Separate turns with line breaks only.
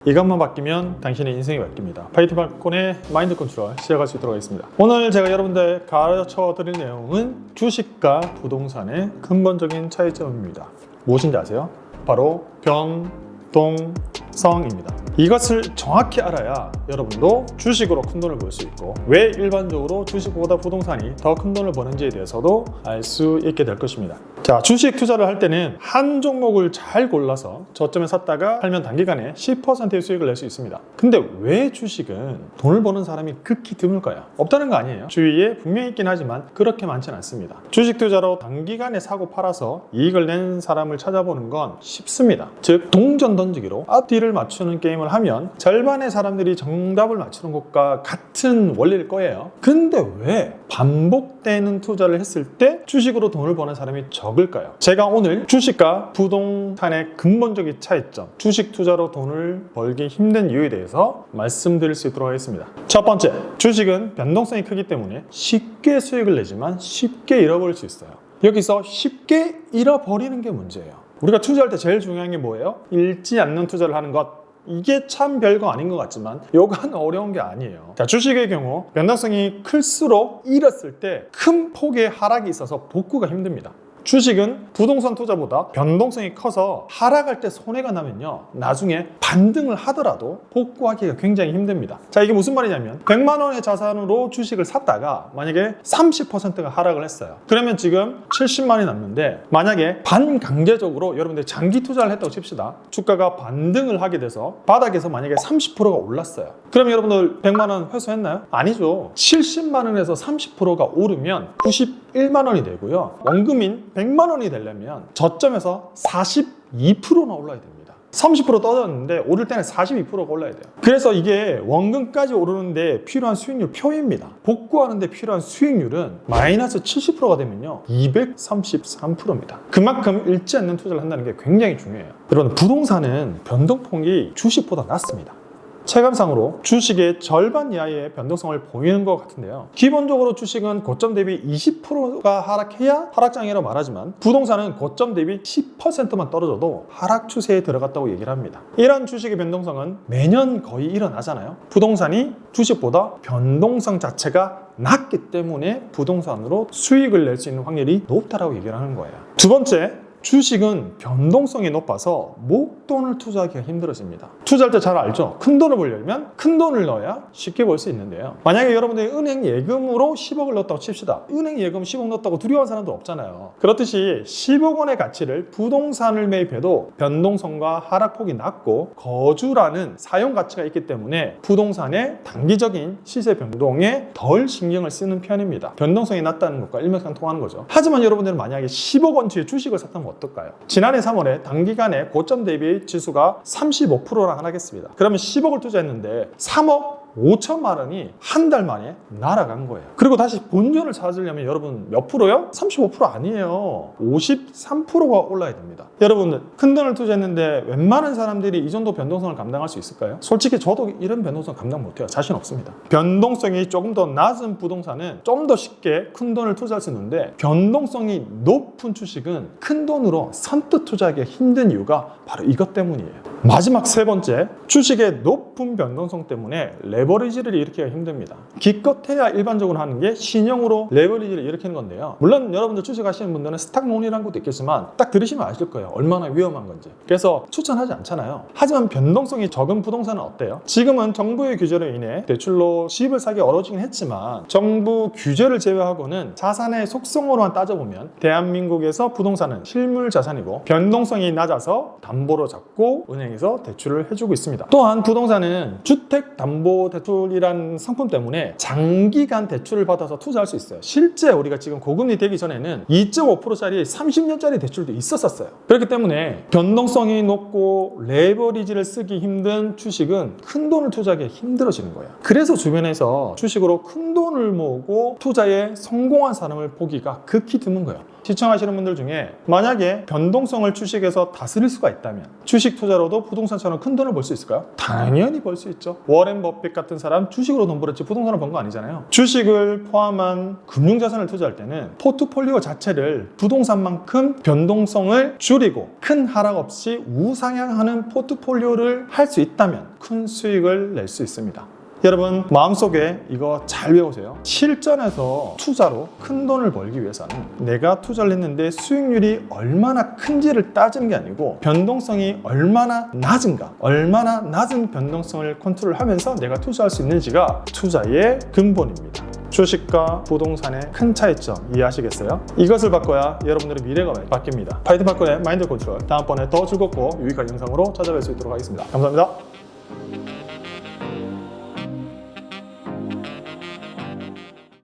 이것만 바뀌면 당신의 인생이 바뀝니다. 파이팅 발권의 마인드 컨트롤 시작할 수 있도록 하겠습니다. 오늘 제가 여러분들 가르쳐 드릴 내용은 주식과 부동산의 근본적인 차이점입니다. 무엇인지 아세요? 바로 변동성입니다. 이것을 정확히 알아야 여러분도 주식으로 큰 돈을 벌 수 있고, 왜 일반적으로 주식보다 부동산이 더 큰 돈을 버는지에 대해서도 알 수 있게 될 것입니다. 자, 주식 투자를 할 때는 한 종목을 잘 골라서 저점에 샀다가 팔면 단기간에 10%의 수익을 낼 수 있습니다. 근데 왜 주식은 돈을 버는 사람이 극히 드물까요? 없다는 거 아니에요. 주위에 분명히 있긴 하지만 그렇게 많지는 않습니다. 주식 투자로 단기간에 사고 팔아서 이익을 낸 사람을 찾아보는 건 쉽습니다. 즉, 동전 던지기로 앞뒤를 맞추는 게임을 하면 절반의 사람들이 정답을 맞추는 것과 같은 원리일 거예요. 근데 왜 반복되는 투자를 했을 때 주식으로 돈을 버는 사람이 적을까요? 제가 오늘 주식과 부동산의 근본적인 차이점, 주식 투자로 돈을 벌기 힘든 이유에 대해서 말씀드릴 수 있도록 하겠습니다. 첫 번째, 주식은 변동성이 크기 때문에 쉽게 수익을 내지만 쉽게 잃어버릴 수 있어요. 여기서 쉽게 잃어버리는 게 문제예요. 우리가 투자할 때 제일 중요한 게 뭐예요? 잃지 않는 투자를 하는 것. 이게 참 별거 아닌 것 같지만 요건 어려운 게 아니에요. 자, 주식의 경우 변동성이 클수록 잃었을 때 큰 폭의 하락이 있어서 복구가 힘듭니다. 주식은 부동산 투자보다 변동성이 커서 하락할 때 손해가 나면요, 나중에 반등을 하더라도 복구하기가 굉장히 힘듭니다. 자, 이게 무슨 말이냐면 100만 원의 자산으로 주식을 샀다가 만약에 30%가 하락을 했어요. 그러면 지금 70만 원이 남는데, 만약에 반강제적으로 여러분들 장기 투자를 했다고 칩시다. 주가가 반등을 하게 돼서 바닥에서 만약에 30%가 올랐어요. 그럼 여러분들 100만 원 회수했나요? 아니죠. 70만 원에서 30%가 오르면 91만 원이 되고요. 원금인 100만 원이 되려면 저점에서 42%나 올라야 됩니다. 30% 떨어졌는데 오를 때는 42%가 올라야 돼요. 그래서 이게 원금까지 오르는데 필요한 수익률 표입니다. 복구하는데 필요한 수익률은 마이너스 70%가 되면요, 233%입니다. 그만큼 잃지 않는 투자를 한다는 게 굉장히 중요해요. 여러분, 부동산은 변동폭이 주식보다 낮습니다. 체감상으로 주식의 절반 이하의 변동성을 보이는 것 같은데요. 기본적으로 주식은 고점 대비 20%가 하락해야 하락장이라고 말하지만, 부동산은 고점 대비 10%만 떨어져도 하락 추세에 들어갔다고 얘기를 합니다. 이런 주식의 변동성은 매년 거의 일어나잖아요. 부동산이 주식보다 변동성 자체가 낮기 때문에 부동산으로 수익을 낼 수 있는 확률이 높다라고 얘기를 하는 거예요. 두 번째, 주식은 변동성이 높아서 목돈을 투자하기가 힘들어집니다. 투자할 때 잘 알죠? 큰 돈을 벌려면 큰 돈을 넣어야 쉽게 벌 수 있는데요. 만약에 여러분들이 은행 예금으로 10억을 넣었다고 칩시다. 은행 예금 10억 넣었다고 두려워하는 사람도 없잖아요. 그렇듯이 10억 원의 가치를 부동산을 매입해도 변동성과 하락폭이 낮고 거주라는 사용 가치가 있기 때문에 부동산의 단기적인 시세 변동에 덜 신경을 쓰는 편입니다. 변동성이 낮다는 것과 일맥상통하는 거죠. 하지만 여러분들은 만약에 10억 원치의 주식을 샀다면 어떨까요? 지난해 3월에 단기간에 고점 대비 지수가 35%나 하락했습니다. 그러면 10억을 투자했는데 3억 5천만 원이 한 달 만에 날아간 거예요. 그리고 다시 본전을 찾으려면 여러분 몇 프로요? 35% 아니에요. 53%가 올라야 됩니다. 여러분, 큰 돈을 투자했는데 웬만한 사람들이 이 정도 변동성을 감당할 수 있을까요? 솔직히 저도 이런 변동성 감당 못해요. 자신 없습니다. 변동성이 조금 더 낮은 부동산은 좀 더 쉽게 큰 돈을 투자할 수 있는데, 변동성이 높은 주식은 큰 돈으로 선뜻 투자하기가 힘든 이유가 바로 이것 때문이에요. 마지막 세 번째, 주식의 높은 변동성 때문에 레버리지를 일으키기가 힘듭니다. 기껏해야 일반적으로 하는 게 신용으로 레버리지를 일으키는 건데요. 물론 여러분들 주식 하시는 분들은 스탁론이라는 것도 있겠지만 딱 들으시면 아실 거예요. 얼마나 위험한 건지. 그래서 추천하지 않잖아요. 하지만 변동성이 적은 부동산은 어때요? 지금은 정부의 규제로 인해 대출로 집을 사기 어려워지긴 했지만, 정부 규제를 제외하고는 자산의 속성으로만 따져보면 대한민국에서 부동산은 실물 자산이고 변동성이 낮아서 담보로 잡고 은행에서 대출을 해주고 있습니다. 또한 부동산은 주택담보대출이라는 상품 때문에 장기간 대출을 받아서 투자할 수 있어요. 실제 우리가 지금 고금리 되기 전에는 2.5%짜리 30년짜리 대출도 있었어요. 그렇기 때문에 변동성이 높고 레버리지를 쓰기 힘든 주식은 큰 돈을 투자하기 힘들어지는 거예요. 그래서 주변에서 주식으로 큰 돈을 모으고 투자에 성공한 사람을 보기가 극히 드문 거예요. 시청하시는 분들 중에 만약에 변동성을 주식에서 다스릴 수가 있다면 주식 투자로도 부동산처럼 큰 돈을 벌 수 있을까요? 당연히 벌 수 있죠. 워렌 버핏 같은 사람 주식으로 돈 벌었지 부동산을 번 거 아니잖아요. 주식을 포함한 금융자산을 투자할 때는 포트폴리오 자체를 부동산만큼 변동성을 줄이고 큰 하락 없이 우상향하는 포트폴리오를 할 수 있다면 큰 수익을 낼 수 있습니다. 여러분 마음속에 이거 잘 외우세요. 실전에서 투자로 큰 돈을 벌기 위해서는 내가 투자를 했는데 수익률이 얼마나 큰지를 따지는 게 아니고 변동성이 얼마나 낮은가, 얼마나 낮은 변동성을 컨트롤하면서 내가 투자할 수 있는지가 투자의 근본입니다. 주식과 부동산의 큰 차이점 이해하시겠어요? 이것을 바꿔야 여러분들의 미래가 바뀝니다. 파이팅 박근의 마인드 컨트롤, 다음번에 더 즐겁고 유익한 영상으로 찾아뵐 수 있도록 하겠습니다. 감사합니다.